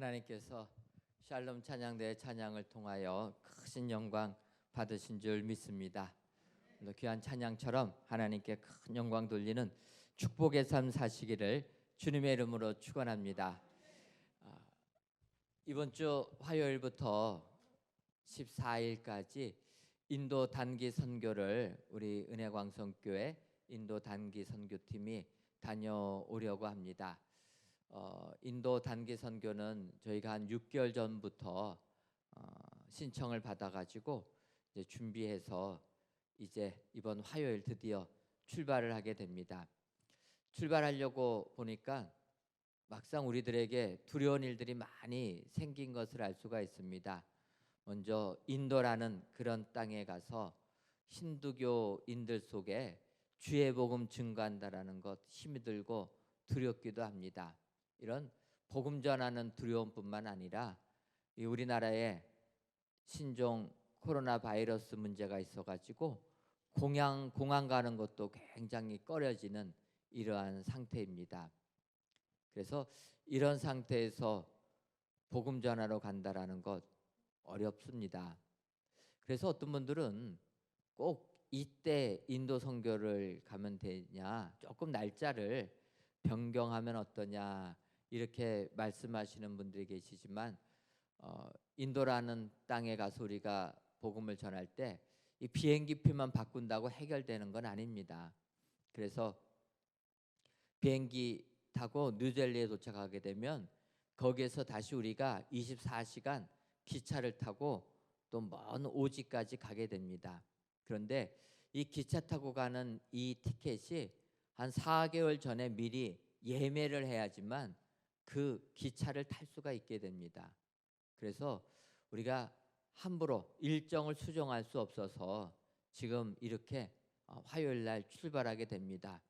하나님께서 샬롬 찬양대의 찬양을 통하여 크신 영광 받으신 줄 믿습니다. 귀한 찬양처럼 하나님께 큰 영광 돌리는 축복의 삶 사시기를 주님의 이름으로 축원합니다. 이번 주 화요일부터 14일까지 인도 단기 선교를 우리 은혜광성교회 인도 단기 선교팀이 다녀오려고 합니다. 인도 단기 선교는 저희가 한 6개월 전부터 신청을 받아가지고 이제 준비해서 이제 이번 화요일 드디어 출발을 하게 됩니다. 출발하려고 보니까 막상 우리들에게 두려운 일들이 많이 생긴 것을 알 수가 있습니다. 먼저 인도라는 그런 땅에 가서 힌두교인들 속에 주의 복음 증거한다라는 것 힘이 들고 두렵기도 합니다. 이런 복음 전하는 두려움뿐만 아니라 이 우리나라에 신종 코로나 바이러스 문제가 있어가지고 공항 가는 것도 굉장히 꺼려지는 이러한 상태입니다. 그래서 이런 상태에서 복음 전하러 간다라는 것 어렵습니다. 그래서 어떤 분들은 꼭 이때 인도 선교를 가면 되냐, 조금 날짜를 변경하면 어떠냐 이렇게 말씀하시는 분들이 계시지만 인도라는 땅에 가서 우리가 복음을 전할 때 이 비행기표만 바꾼다고 해결되는 건 아닙니다. 그래서 비행기 타고 뉴델리에 도착하게 되면 거기에서 다시 우리가 24시간 기차를 타고 또 먼 오지까지 가게 됩니다. 그런데 이 기차 타고 가는 이 티켓이 한 4개월 전에 미리 예매를 해야지만 그 기차를 탈 수가 있게 됩니다. 그래서 우리가 함부로 일정을 수정할 수 없어서 지금 이렇게 화요일 날 출발하게 됩니다.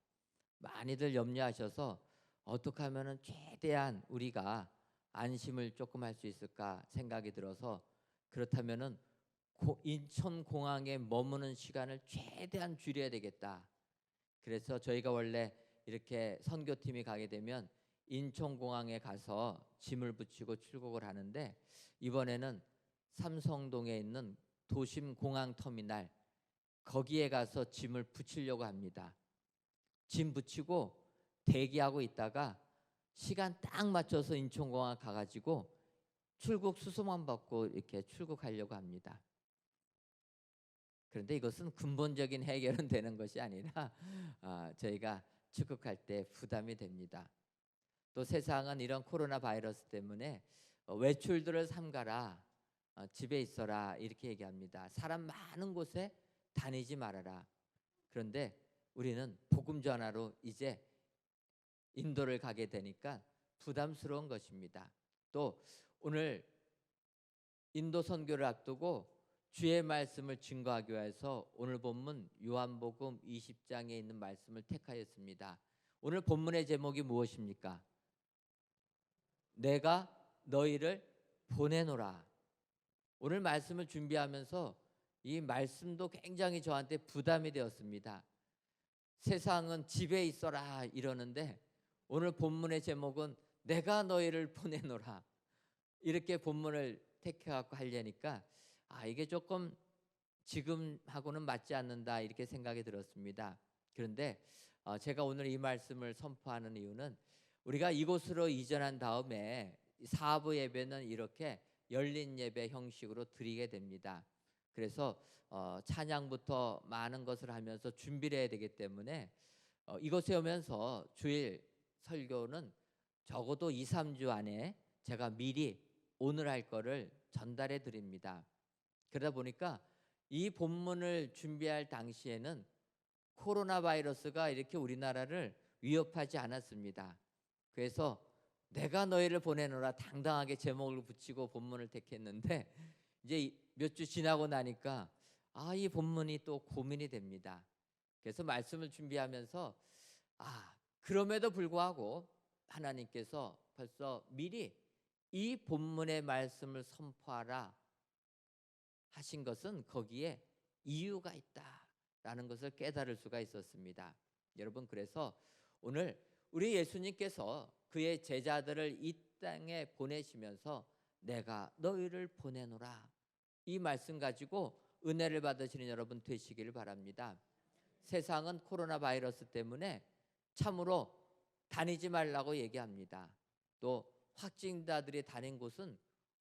많이들 염려하셔서 어떻게 하면은 최대한 우리가 안심을 조금 할 수 있을까 생각이 들어서 그렇다면은 인천 공항에 머무는 시간을 최대한 줄여야 되겠다. 그래서 저희가 원래 이렇게 선교팀이 가게 되면 인천공항에 가서 짐을 붙이고 출국을 하는데 이번에는 삼성동에 있는 도심공항터미널 거기에 가서 짐을 붙이려고 합니다. 짐 붙이고 대기하고 있다가 시간 딱 맞춰서 인천공항 가가지고 출국 수소만 받고 이렇게 출국하려고 합니다. 그런데 이것은 근본적인 해결은 되는 것이 아니라 저희가 출국할 때 부담이 됩니다. 또 세상은 이런 코로나 바이러스 때문에 외출들을 삼가라, 집에 있어라 이렇게 얘기합니다. 사람 많은 곳에 다니지 말아라. 그런데 우리는 복음 전하러 이제 인도를 가게 되니까 부담스러운 것입니다. 또 오늘 인도 선교를 앞두고 주의 말씀을 증거하기 위해서 오늘 본문 요한복음 20장에 있는 말씀을 택하였습니다. 오늘 본문의 제목이 무엇입니까? 내가 너희를 보내노라. 오늘 말씀을 준비하면서 이 말씀도 굉장히 저한테 부담이 되었습니다. 세상은 집에 있어라 이러는데 오늘 본문의 제목은 내가 너희를 보내노라. 이렇게 본문을 택해갖고 하려니까 이게 조금 지금하고는 맞지 않는다 이렇게 생각이 들었습니다. 그런데 제가 오늘 이 말씀을 선포하는 이유는 우리가 이곳으로 이전한 다음에 사부 예배는 이렇게 열린 예배 형식으로 드리게 됩니다. 그래서 찬양부터 많은 것을 하면서 준비를 해야 되기 때문에 이곳에 오면서 주일 설교는 적어도 2, 3주 안에 제가 미리 오늘 할 거를 전달해 드립니다. 그러다 보니까 이 본문을 준비할 당시에는 코로나 바이러스가 이렇게 우리나라를 위협하지 않았습니다. 그래서 내가 너희를 보내노라 당당하게 제목을 붙이고 본문을 택했는데 이제 몇 주 지나고 나니까 이 본문이 또 고민이 됩니다. 그래서 말씀을 준비하면서 그럼에도 불구하고 하나님께서 벌써 미리 이 본문의 말씀을 선포하라 하신 것은 거기에 이유가 있다라는 것을 깨달을 수가 있었습니다. 여러분, 그래서 오늘 우리 예수님께서 그의 제자들을 이 땅에 보내시면서 내가 너희를 보내노라, 이 말씀 가지고 은혜를 받으시는 여러분 되시기를 바랍니다. 세상은 코로나 바이러스 때문에 참으로 다니지 말라고 얘기합니다. 또 확진자들이 다닌 곳은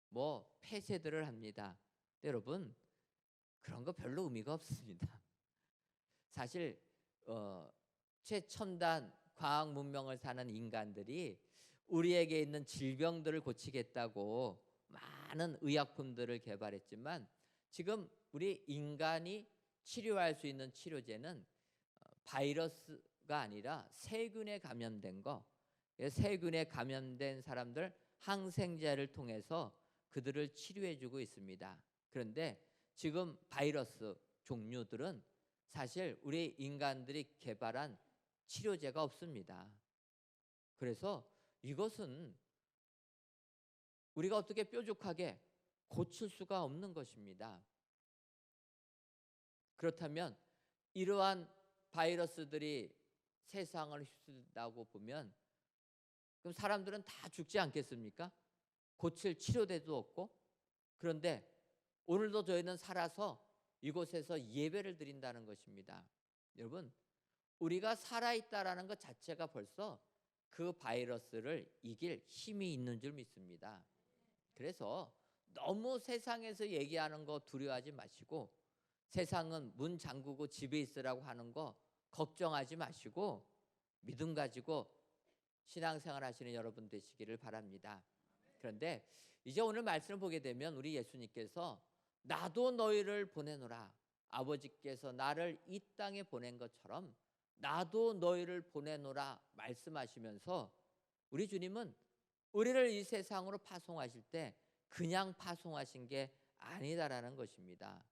뭐 폐쇄들을 합니다. 여러분, 그런 거 별로 의미가 없습니다. 사실 최첨단 과학 문명을 사는 인간들이 우리에게 있는 질병들을 고치겠다고 많은 의약품들을 개발했지만, 지금 우리 인간이 치료할 수 있는 치료제는 바이러스가 아니라 세균에 감염된 거, 세균에 감염된 사람들 항생제를 통해서 그들을 치료해주고 있습니다. 그런데 지금 바이러스 종류들은 사실 우리 인간들이 개발한 치료제가 없습니다. 그래서 이것은 우리가 어떻게 뾰족하게 고칠 수가 없는 것입니다. 그렇다면 이러한 바이러스들이 세상을 휩쓸다고 보면 그럼 사람들은 다 죽지 않겠습니까? 고칠 치료제도 없고. 그런데 오늘도 저희는 살아서 이곳에서 예배를 드린다는 것입니다. 여러분, 우리가 살아있다라는 것 자체가 벌써 그 바이러스를 이길 힘이 있는 줄 믿습니다. 그래서 너무 세상에서 얘기하는 거 두려워하지 마시고, 세상은 문 잠그고 집에 있으라고 하는 거 걱정하지 마시고 믿음 가지고 신앙생활 하시는 여러분 되시기를 바랍니다. 그런데 이제 오늘 말씀을 보게 되면 우리 예수님께서 나도 너희를 보내노라, 아버지께서 나를 이 땅에 보낸 것처럼 나도 너희를 보내노라 말씀하시면서, 우리 주님은 우리를 이 세상으로 파송하실 때 그냥 파송하신 게 아니다라는 것입니다.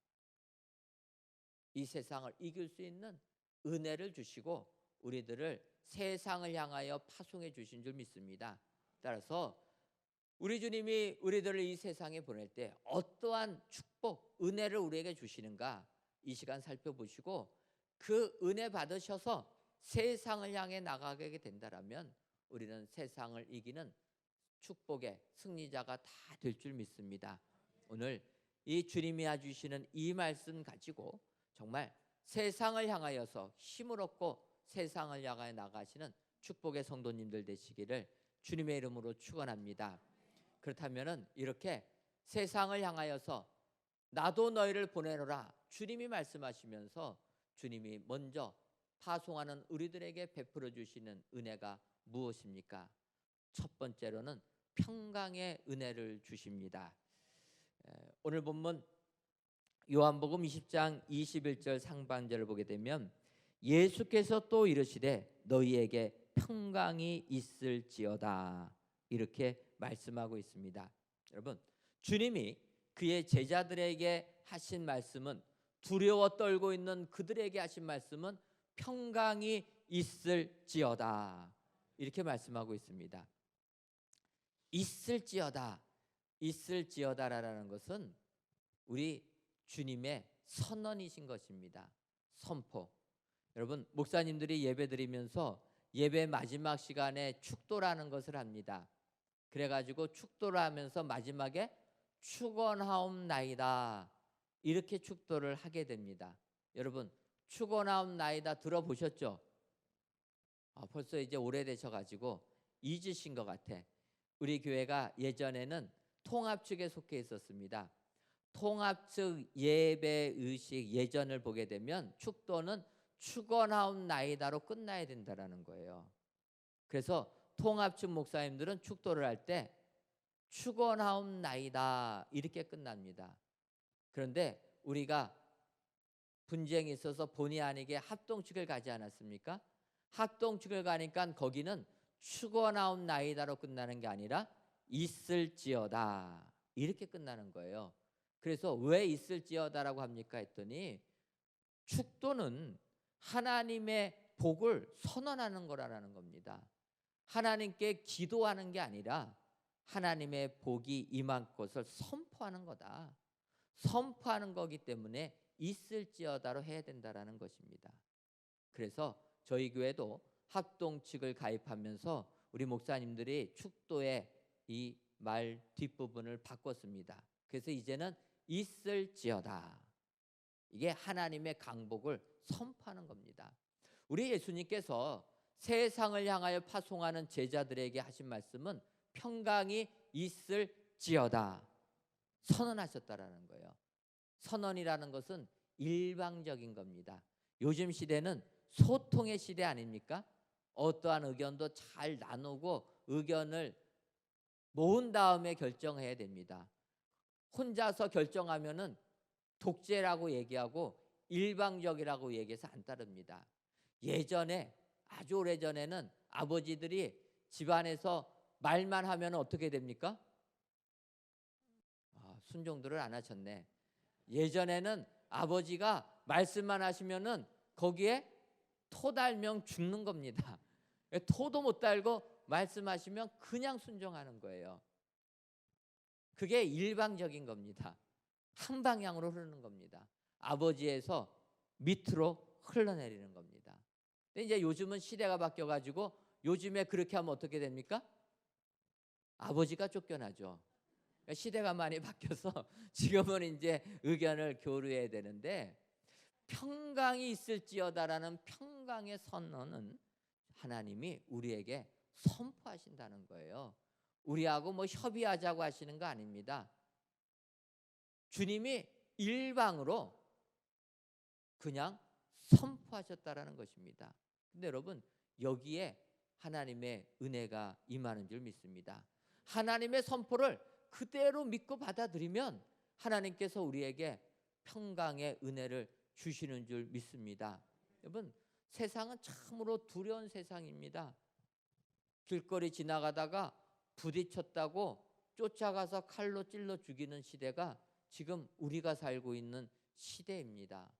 이 세상을 이길 수 있는 은혜를 주시고 우리들을 세상을 향하여 파송해 주신 줄 믿습니다. 따라서 우리 주님이 우리들을 이 세상에 보낼 때 어떠한 축복, 은혜를 우리에게 주시는가, 이 시간 살펴보시고 그 은혜 받으셔서 세상을 향해 나가게 된다면 우리는 세상을 이기는 축복의 승리자가 다 될 줄 믿습니다. 오늘 이 주님이 주시는 이 말씀 가지고 정말 세상을 향하여서 힘을 얻고 세상을 향하여 나가시는 축복의 성도님들 되시기를 주님의 이름으로 축원합니다. 그렇다면은 이렇게 세상을 향하여서 나도 너희를 보내노라 주님이 말씀하시면서 주님이 먼저 파송하는 우리들에게 베풀어 주시는 은혜가 무엇입니까? 첫 번째로는 평강의 은혜를 주십니다. 오늘 본문 요한복음 20장 21절 상반절을 보게 되면 예수께서 또 이르시되 너희에게 평강이 있을지어다, 이렇게 말씀하고 있습니다. 여러분, 주님이 그의 제자들에게 하신 말씀은, 두려워 떨고 있는 그들에게 하신 말씀은 평강이 있을지어다, 이렇게 말씀하고 있습니다. 있을지어다, 있을지어다라는 것은 우리 주님의 선언이신 것입니다. 선포. 여러분, 목사님들이 예배드리면서 예배 마지막 시간에 축도라는 것을 합니다. 그래가지고 축도를 하면서 마지막에 축원하옵나이다, 이렇게 축도를 하게 됩니다. 여러분, 축원하옵나이다 들어보셨죠? 벌써 이제 오래되셔가지고 잊으신 것 같아. 우리 교회가 예전에는 통합 측에 속해 있었습니다. 통합 측 예배 의식 예전을 보게 되면 축도는 축원하옵나이다로 끝나야 된다라는 거예요. 그래서 통합 측 목사님들은 축도를 할 때 축원하옵나이다 이렇게 끝납니다. 그런데 우리가 분쟁이 있어서 본의 아니게 합동 측을 가지 않았습니까? 합동 측을 가니까 거기는 축원하옵나이다로 끝나는 게 아니라 있을지어다 이렇게 끝나는 거예요. 그래서 왜 있을지어다라고 합니까 했더니 축도는 하나님의 복을 선언하는 거라는 겁니다. 하나님께 기도하는 게 아니라 하나님의 복이 임할 것을 선포하는 거다. 선포하는 거기 때문에 있을지어다로 해야 된다라는 것입니다. 그래서 저희 교회도 합동 측을 가입하면서 우리 목사님들이 축도의 이 말 뒷부분을 바꿨습니다. 그래서 이제는 있을지어다. 이게 하나님의 강복을 선포하는 겁니다. 우리 예수님께서 세상을 향하여 파송하는 제자들에게 하신 말씀은 평강이 있을지어다 선언하셨다라는 거예요. 선언이라는 것은 일방적인 겁니다. 요즘 시대는 소통의 시대 아닙니까? 어떠한 의견도 잘 나누고 의견을 모은 다음에 결정해야 됩니다. 혼자서 결정하면은 독재라고 얘기하고 일방적이라고 얘기해서 안 따릅니다. 예전에 아주 오래전에는 아버지들이 집안에서 말만 하면 어떻게 됩니까? 순종들을 안 하셨네. 예전에는 아버지가 말씀만 하시면은 거기에 토 달면 죽는 겁니다. 토도 못 달고 말씀하시면 그냥 순종하는 거예요. 그게 일방적인 겁니다. 한 방향으로 흐르는 겁니다. 아버지에서 밑으로 흘러내리는 겁니다. 근데 이제 요즘은 시대가 바뀌어가지고 요즘에 그렇게 하면 어떻게 됩니까? 아버지가 쫓겨나죠. 시대가 많이 바뀌어서 지금은 이제 의견을 교류해야 되는데, 평강이 있을지어다라는 평강의 선언은 하나님이 우리에게 선포하신다는 거예요. 우리하고 뭐 협의하자고 하시는 거 아닙니다. 주님이 일방으로 그냥 선포하셨다라는 것입니다. 근데 여러분, 여기에 하나님의 은혜가 임하는 줄 믿습니다. 하나님의 선포를 그대로 믿고 받아들이면 하나님께서 우리에게 평강의 은혜를 주시는 줄 믿습니다. 여러분, 세상은 참으로 두려운 세상입니다. 길거리 지나가다가 부딪혔다고 쫓아가서 칼로 찔러 죽이는 시대가 지금 우리가 살고 있는 시대입니다.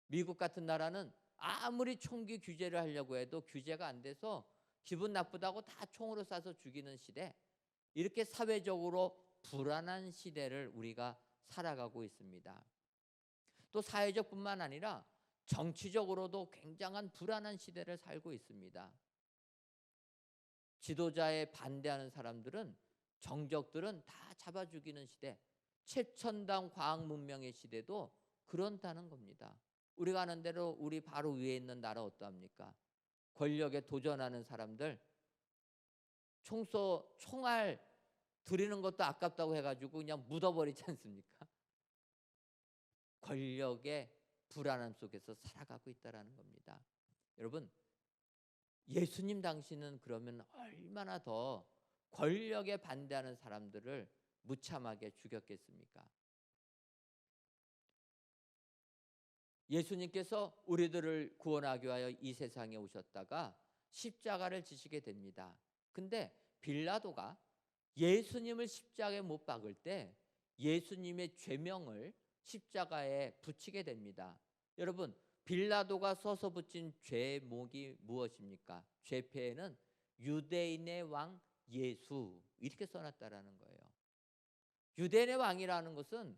미국 같은 나라는 아무리 총기 규제를 하려고 해도 규제가 안 돼서 기분 나쁘다고 다 총으로 쏴서 죽이는 시대, 이렇게 사회적으로 불안한 시대를 우리가 살아가고 있습니다. 또 사회적뿐만 아니라 정치적으로도 굉장한 불안한 시대를 살고 있습니다. 지도자에 반대하는 사람들은, 정적들은 다 잡아 죽이는 시대, 최첨단 과학 문명의 시대도 그렇다는 겁니다. 우리가 아는 대로 우리 바로 위에 있는 나라 어떠합니까? 권력에 도전하는 사람들, 총알 드리는 것도 아깝다고 해가지고 그냥 묻어버리지 않습니까? 권력의 불안함 속에서 살아가고 있다는 겁니다. 여러분, 예수님 당시는 그러면 얼마나 더 권력에 반대하는 사람들을 무참하게 죽였겠습니까? 예수님께서 우리들을 구원하기 위하여 이 세상에 오셨다가 십자가를 지시게 됩니다. 근데 빌라도가 예수님을 십자가에 못 박을 때 예수님의 죄명을 십자가에 붙이게 됩니다. 여러분, 빌라도가 써서 붙인 죄목이 무엇입니까? 죄패에는 유대인의 왕 예수 이렇게 써놨다라는 거예요. 유대인의 왕이라는 것은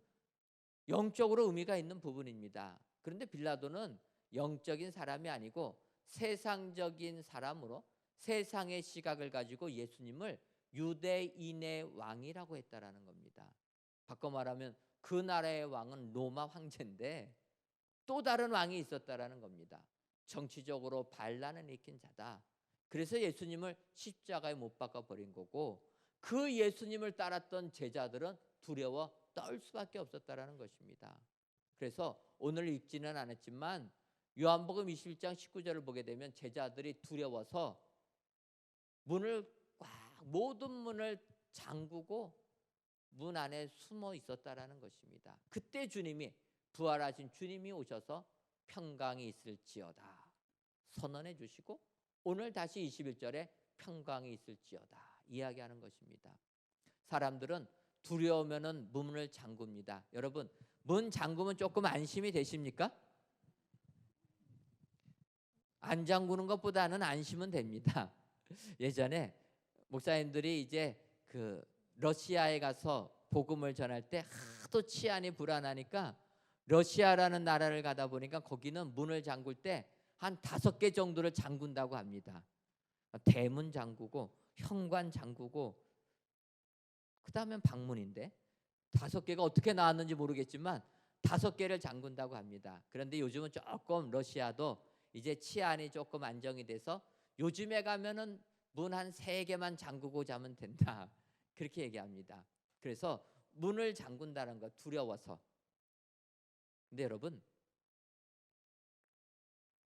영적으로 의미가 있는 부분입니다. 그런데 빌라도는 영적인 사람이 아니고 세상적인 사람으로 세상의 시각을 가지고 예수님을 유대인의 왕이라고 했다라는 겁니다. 바꿔 말하면 그 나라의 왕은 로마 황제인데 또 다른 왕이 있었다라는 겁니다. 정치적으로 반란을 일으킨 자다. 그래서 예수님을 십자가에 못 박아 버린 거고, 그 예수님을 따랐던 제자들은 두려워 떨 수밖에 없었다라는 것입니다. 그래서 오늘 읽지는 않았지만 요한복음 21장 19절을 보게 되면 제자들이 두려워서 모든 문을 잠그고 문 안에 숨어 있었다라는 것입니다. 그때 주님이, 부활하신 주님이 오셔서 평강이 있을지어다 선언해 주시고, 오늘 다시 21절에 평강이 있을지어다 이야기하는 것입니다. 사람들은 두려우면은 문을 잠굽니다. 여러분, 문 잠그면 조금 안심이 되십니까? 안 잠그는 것보다는 안심은 됩니다. 예전에 목사님들이 이제 그 러시아에 가서 복음을 전할 때 하도 치안이 불안하니까 러시아라는 나라를 가다 보니까 거기는 문을 잠글 때 한 5개 정도를 잠근다고 합니다. 대문 잠그고 현관 잠그고 그다음엔 방문인데 5개가 어떻게 나왔는지 모르겠지만 5개를 잠근다고 합니다. 그런데 요즘은 조금 러시아도 이제 치안이 조금 안정이 돼서 요즘에 가면은 문 한 3개만 잠그고 자면 된다. 그렇게 얘기합니다. 그래서 문을 잠근다는 거 두려워서. 근데 여러분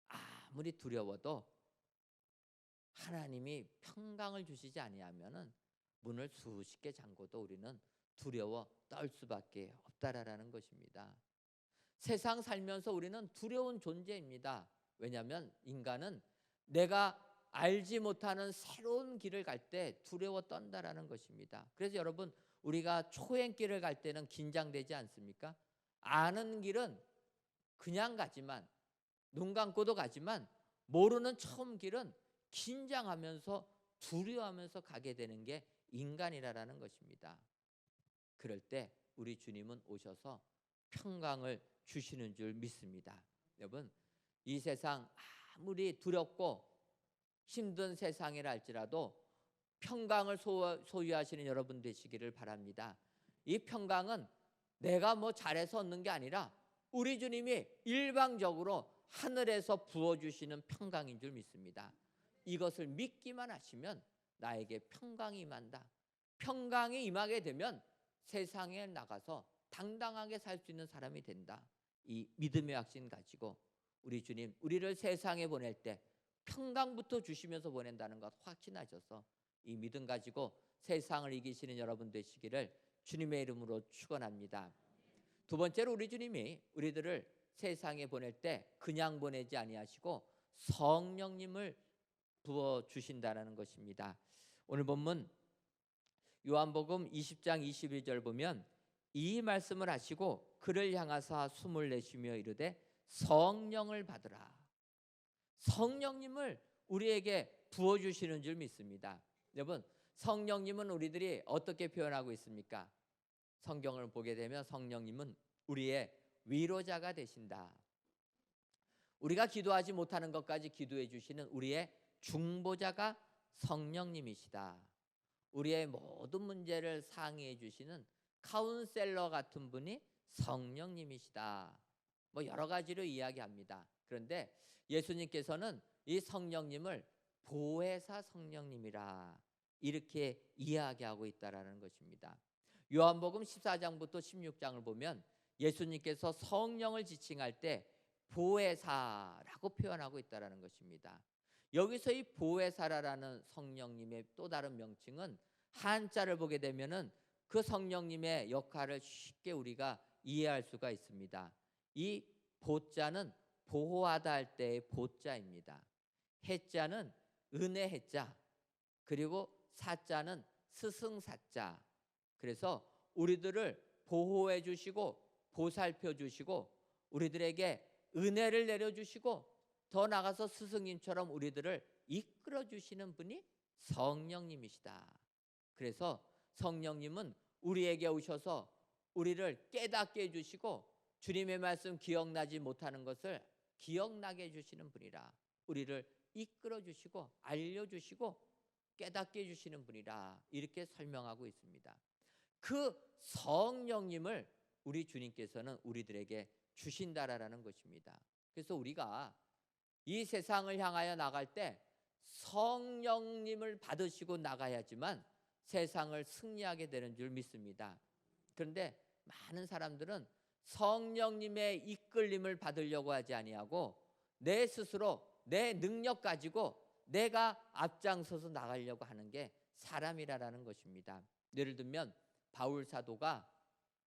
아무리 두려워도 하나님이 평강을 주시지 아니하면은 문을 수십 개 잠궈도 우리는 두려워 떨 수밖에 없다라는 것입니다. 세상 살면서 우리는 두려운 존재입니다. 왜냐하면 인간은 내가 알지 못하는 새로운 길을 갈 때 두려워 떤다라는 것입니다. 그래서 여러분 우리가 초행길을 갈 때는 긴장되지 않습니까? 아는 길은 그냥 가지만 눈 감고도 가지만 모르는 처음 길은 긴장하면서 두려워하면서 가게 되는 게 인간이라는 것입니다. 그럴 때 우리 주님은 오셔서 평강을 주시는 줄 믿습니다. 여러분 이 세상 아무리 두렵고 힘든 세상이라 할지라도 평강을 소유하시는 여러분 되시기를 바랍니다. 이 평강은 내가 뭐 잘해서 얻는 게 아니라 우리 주님이 일방적으로 하늘에서 부어주시는 평강인 줄 믿습니다. 이것을 믿기만 하시면 나에게 평강이 임한다. 평강이 임하게 되면 세상에 나가서 당당하게 살 수 있는 사람이 된다. 이 믿음의 확신 가지고 우리 주님 우리를 세상에 보낼 때 평강부터 주시면서 보낸다는 것 확신하셔서 이 믿음 가지고 세상을 이기시는 여러분 되시기를 주님의 이름으로 축원합니다. 두 번째로 우리 주님이 우리들을 세상에 보낼 때 그냥 보내지 아니하시고 성령님을 부어 주신다는 것입니다. 오늘 본문 요한복음 20장 21절 보면 이 말씀을 하시고 그를 향하사 숨을 내쉬며 이르되 성령을 받으라. 성령님을 우리에게 부어주시는 줄 믿습니다. 여러분 성령님은 우리들이 어떻게 표현하고 있습니까? 성경을 보게 되면 성령님은 우리의 위로자가 되신다. 우리가 기도하지 못하는 것까지 기도해 주시는 우리의 중보자가 성령님이시다. 우리의 모든 문제를 상의해 주시는 카운셀러 같은 분이 성령님이시다. 뭐 여러 가지로 이야기합니다. 그런데 예수님께서는 이 성령님을 보혜사 성령님이라 이렇게 이야기하고 있다라는 것입니다. 요한복음 14장부터 16장을 보면 예수님께서 성령을 지칭할 때 보혜사라고 표현하고 있다라는 것입니다. 여기서 이 보혜사라는 성령님의 또 다른 명칭은 한자를 보게 되면은 그 성령님의 역할을 쉽게 우리가 이해할 수가 있습니다. 이 보자는 보호하다 할 때의 보자입니다. 해자는 은혜 해자, 그리고 사자는 스승사자. 그래서 우리들을 보호해 주시고 보살펴 주시고 우리들에게 은혜를 내려 주시고 더 나아가서 스승님처럼 우리들을 이끌어 주시는 분이 성령님이시다. 그래서 성령님은 우리에게 오셔서 우리를 깨닫게 해주시고 주님의 말씀 기억나지 못하는 것을 기억나게 해주시는 분이라. 우리를 이끌어 주시고 알려주시고 깨닫게 해주시는 분이라. 이렇게 설명하고 있습니다. 그 성령님을 우리 주님께서는 우리들에게 주신다라는 것입니다. 그래서 우리가 이 세상을 향하여 나갈 때 성령님을 받으시고 나가야지만 세상을 승리하게 되는 줄 믿습니다. 그런데 많은 사람들은 성령님의 이끌림을 받으려고 하지 아니하고 내 스스로 내 능력 가지고 내가 앞장서서 나가려고 하는 게 사람이라는 것입니다. 예를 들면 바울 사도가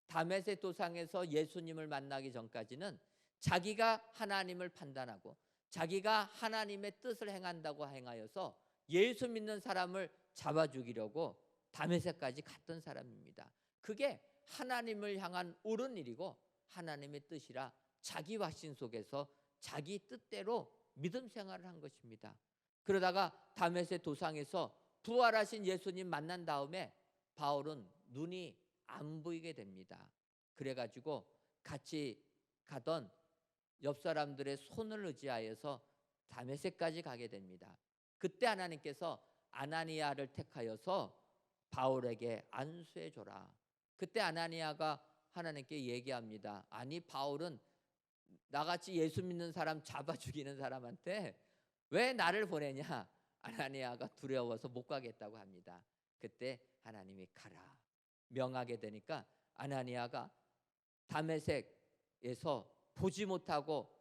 다메섹 도상에서 예수님을 만나기 전까지는 자기가 하나님을 판단하고 자기가 하나님의 뜻을 행한다고 행하여서 예수 믿는 사람을 잡아 죽이려고 다메섹까지 갔던 사람입니다. 그게 하나님을 향한 옳은 일이고 하나님의 뜻이라 자기 확신 속에서 자기 뜻대로 믿음 생활을 한 것입니다. 그러다가 다메섹 도상에서 부활하신 예수님 만난 다음에 바울은 눈이 안 보이게 됩니다. 그래가지고 같이 가던 옆 사람들의 손을 의지하여서 다메섹까지 가게 됩니다. 그때 하나님께서 아나니아를 택하여서 바울에게 안수해 줘라. 그때 아나니아가 하나님께 얘기합니다. 아니, 바울은 나같이 예수 믿는 사람 잡아 죽이는 사람한테 왜 나를 보내냐? 아나니아가 두려워서 못 가겠다고 합니다. 그때 하나님이 가라 명하게 되니까 아나니아가 다메섹에서 보지 못하고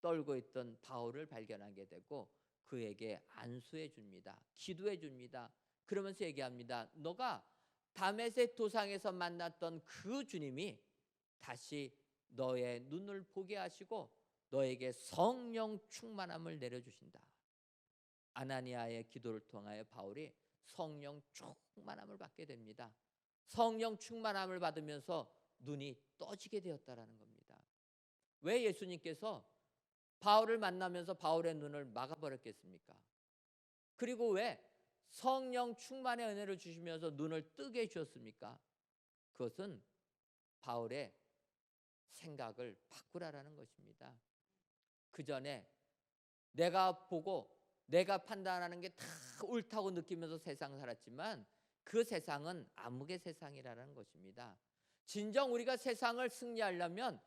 떨고 있던 바울을 발견하게 되고 그에게 안수해 줍니다. 기도해 줍니다. 그러면서 얘기합니다. 너가 다메섹 도상에서 만났던 그 주님이 다시 너의 눈을 보게 하시고 너에게 성령 충만함을 내려주신다. 아나니아의 기도를 통하여 바울이 성령 충만함을 받게 됩니다. 성령 충만함을 받으면서 눈이 떠지게 되었다라는 겁니다. 왜 예수님께서 바울을 만나면서 바울의 눈을 막아버렸겠습니까? 그리고 왜 성령 충만의 은혜를 주시면서 눈을 뜨게 해주셨습니까? 그것은 바울의 생각을 바꾸라라는 것입니다. 그 전에 내가 보고 내가 판단하는 게 다 옳다고 느끼면서 세상 살았지만 그 세상은 암흑의 세상이라는 것입니다. 진정 우리가 세상을 승리하려면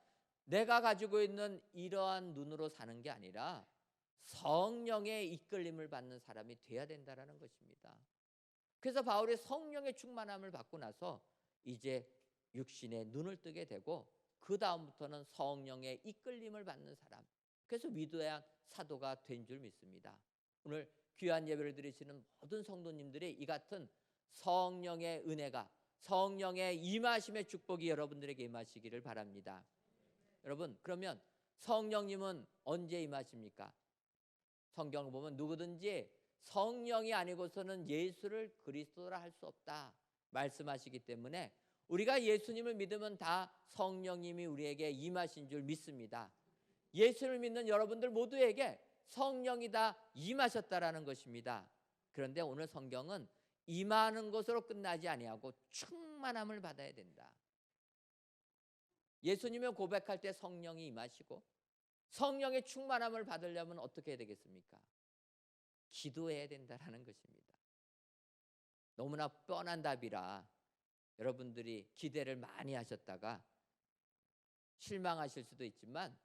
내가 가지고 있는 이러한 눈으로 사는 게 아니라 성령의 이끌림을 받는 사람이 돼야 된다는 것입니다. 그래서 바울이 성령의 충만함을 받고 나서 이제 육신의 눈을 뜨게 되고 그 다음부터는 성령의 이끌림을 받는 사람, 그래서 위대한 사도가 된 줄 믿습니다. 오늘 귀한 예배를 드리시는 모든 성도님들이 이 같은 성령의 은혜가, 성령의 임하심의 축복이 여러분들에게 임하시기를 바랍니다. 여러분, 그러면 성령님은 언제 임하십니까? 성경을 보면 누구든지 성령이 아니고서는 예수를 그리스도라 할 수 없다 말씀하시기 때문에 우리가 예수님을 믿으면 다 성령님이 우리에게 임하신 줄 믿습니다. 예수를 믿는 여러분들 모두에게 성령이 다 임하셨다라는 것입니다. 그런데 오늘 성경은 임하는 것으로 끝나지 아니하고 충만함을 받아야 된다. 예수님을 고백할 때 성령이 임하시고 성령의 충만함을 받으려면 어떻게 해야 되겠습니까? 기도해야 된다라는 것입니다. 너무나 뻔한 답이라 여러분들이 기대를 많이 하셨다가 실망하실 수도 있지만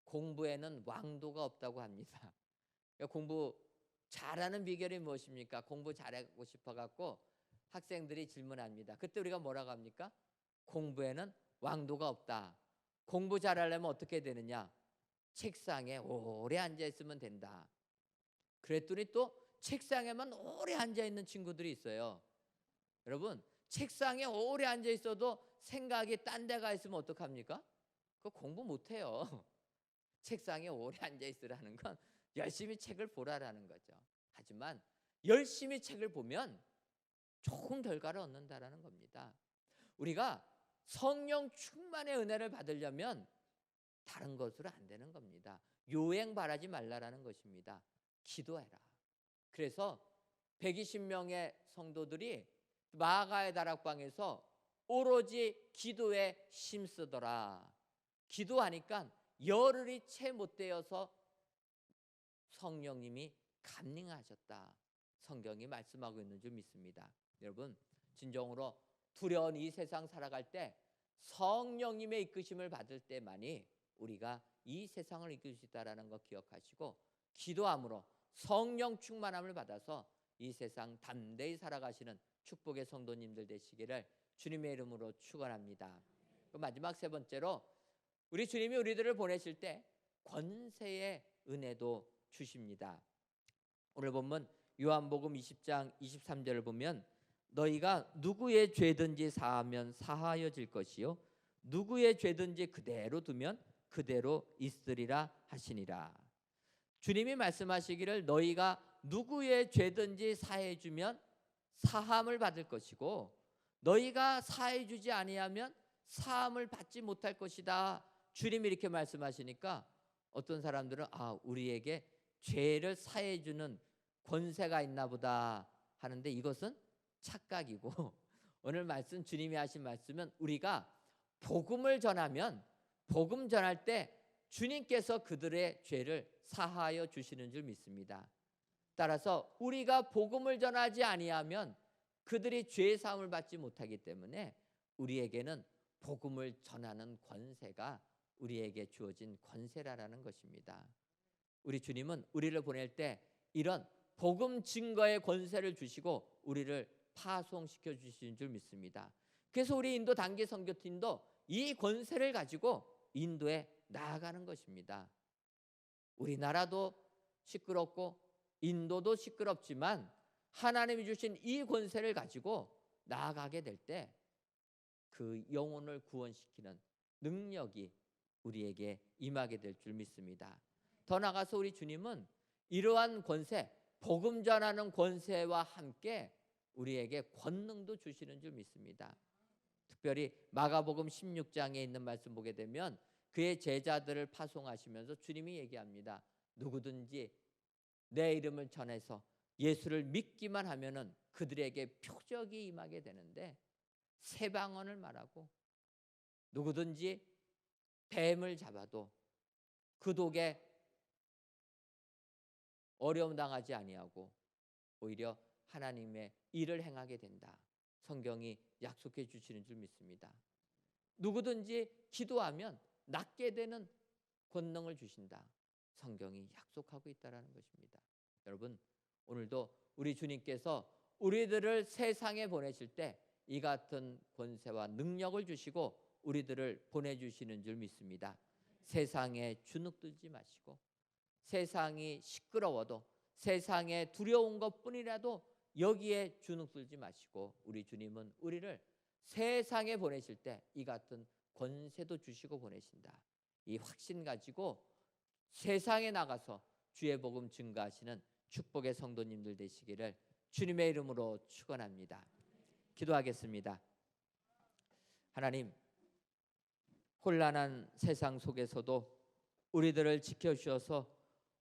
공부에는 왕도가 없다고 합니다. 공부 잘하는 비결이 무엇입니까? 공부 잘하고 싶어갖고 학생들이 질문합니다. 그때 우리가 뭐라고 합니까? 공부에는 왕도가 없다. 공부 잘하려면 어떻게 되느냐? 책상에 오래 앉아있으면 된다. 그랬더니 또 책상에만 오래 앉아있는 친구들이 있어요. 여러분, 책상에 오래 앉아있어도 생각이 딴 데가 있으면 어떡합니까? 그거 공부 못해요. 책상에 오래 앉아있으라는 건 열심히 책을 보라라는 거죠. 하지만 열심히 책을 보면 좋은 결과를 얻는다라는 겁니다. 우리가 성령 충만의 은혜를 받으려면 다른 것으로 안 되는 겁니다. 요행 바라지 말라라는 것입니다. 기도해라. 그래서 120명의 성도들이 마가의 다락방에서 오로지 기도에 힘쓰더라. 기도하니까 열흘이 채 못 되어서 성령님이 감능하셨다. 성경이 말씀하고 있는 줄 믿습니다. 여러분, 진정으로 두려운 이 세상 살아갈 때 성령님의 이끄심을 받을 때만이 우리가 이 세상을 이끌 수 있다는 거 기억하시고 기도함으로 성령 충만함을 받아서 이 세상 담대히 살아가시는 축복의 성도님들 되시기를 주님의 이름으로 축원합니다. 마지막 세 번째로 우리 주님이 우리들을 보내실 때 권세의 은혜도 주십니다. 오늘 보면 요한복음 20장 23절을 보면 너희가 누구의 죄든지 사하면 사하여질 것이요 누구의 죄든지 그대로 두면 그대로 있으리라 하시니라. 주님이 말씀하시기를 너희가 누구의 죄든지 사해 주면 사함을 받을 것이고 너희가 사해 주지 아니하면 사함을 받지 못할 것이다. 주님이 이렇게 말씀하시니까 어떤 사람들은 우리에게 죄를 사해 주는 권세가 있나 보다 하는데 이것은 착각이고 오늘 말씀 주님이 하신 말씀은 우리가 복음을 전하면 복음 전할 때 주님께서 그들의 죄를 사하여 주시는 줄 믿습니다. 따라서 우리가 복음을 전하지 아니하면 그들이 죄 사함을 받지 못하기 때문에 우리에게는 복음을 전하는 권세가 우리에게 주어진 권세라는 것입니다. 우리 주님은 우리를 보낼 때 이런 복음 증거의 권세를 주시고 우리를 파송시켜 주시는 줄 믿습니다. 그래서 우리 인도 단기 선교팀도 이 권세를 가지고 인도에 나아가는 것입니다. 우리나라도 시끄럽고 인도도 시끄럽지만 하나님이 주신 이 권세를 가지고 나아가게 될 때 그 영혼을 구원시키는 능력이 우리에게 임하게 될 줄 믿습니다. 더 나아가서 우리 주님은 이러한 권세, 복음 전하는 권세와 함께 우리에게 권능도 주시는 줄 믿습니다. 특별히 마가복음 16장에 있는 말씀 보게 되면 그의 제자들을 파송하시면서 주님이 얘기합니다. 누구든지 내 이름을 전해서 예수를 믿기만 하면은 그들에게 표적이 임하게 되는데 새 방언을 말하고 누구든지 뱀을 잡아도 그 독에 어려움 당하지 아니하고 오히려 하나님의 일을 행하게 된다. 성경이 약속해 주시는 줄 믿습니다. 누구든지 기도하면 낫게 되는 권능을 주신다. 성경이 약속하고 있다는 것입니다. 여러분, 오늘도 우리 주님께서 우리들을 세상에 보내실 때 이 같은 권세와 능력을 주시고 우리들을 보내주시는 줄 믿습니다. 세상에 주눅들지 마시고 세상이 시끄러워도 세상에 두려운 것뿐이라도 여기에 주눅들지 마시고 우리 주님은 우리를 세상에 보내실 때 이 같은 권세도 주시고 보내신다. 이 확신 가지고 세상에 나가서 주의 복음 증거하시는 축복의 성도님들 되시기를 주님의 이름으로 축원합니다. 기도하겠습니다. 하나님, 혼란한 세상 속에서도 우리들을 지켜주셔서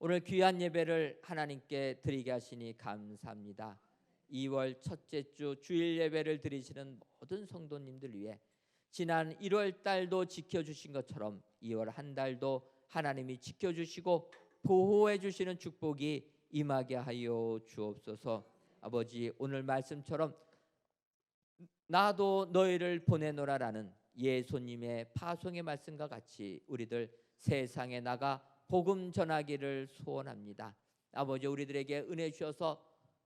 오늘 귀한 예배를 하나님께 드리게 하시니 감사합니다. 2월 첫째 주 주일 예배를 드리시는 모든 성도님들 위해 지난 1월 달도 지켜주신 것처럼 2월 한 달도 하나님이 지켜주시고 보호해 주시는 축복이 임하게 하여 주옵소서. 아버지, 오늘 말씀처럼 나도 너희를 보내노라라는 예수님의 파송의 말씀과 같이 우리들 세상에 나가 복음 전하기를 소원합니다. 아버지, 우리들에게 은혜 주셔서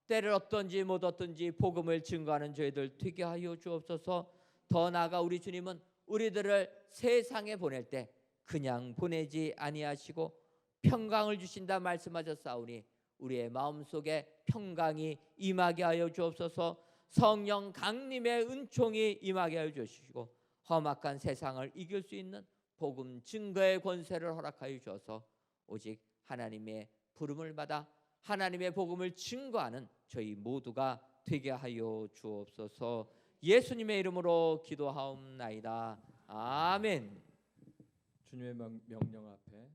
때를 얻든지 못 얻든지 복음을 증거하는 저희들 되게 하여 주옵소서. 더 나아가 우리 주님은 우리들을 세상에 보낼 때 그냥 보내지 아니하시고 평강을 주신다 말씀하셨사오니 우리의 마음속에 평강이 임하게 하여 주옵소서. 성령 강림의 은총이 임하게 하여 주시고 험악한 세상을 이길 수 있는 복음 증거의 권세를 허락하여 주셔서 오직 하나님의 부름을 받아 하나님의 복음을 증거하는 저희 모두가 되게 하여 주옵소서. 예수님의 이름으로 기도하옵나이다. 아멘. 주님의 명령 앞에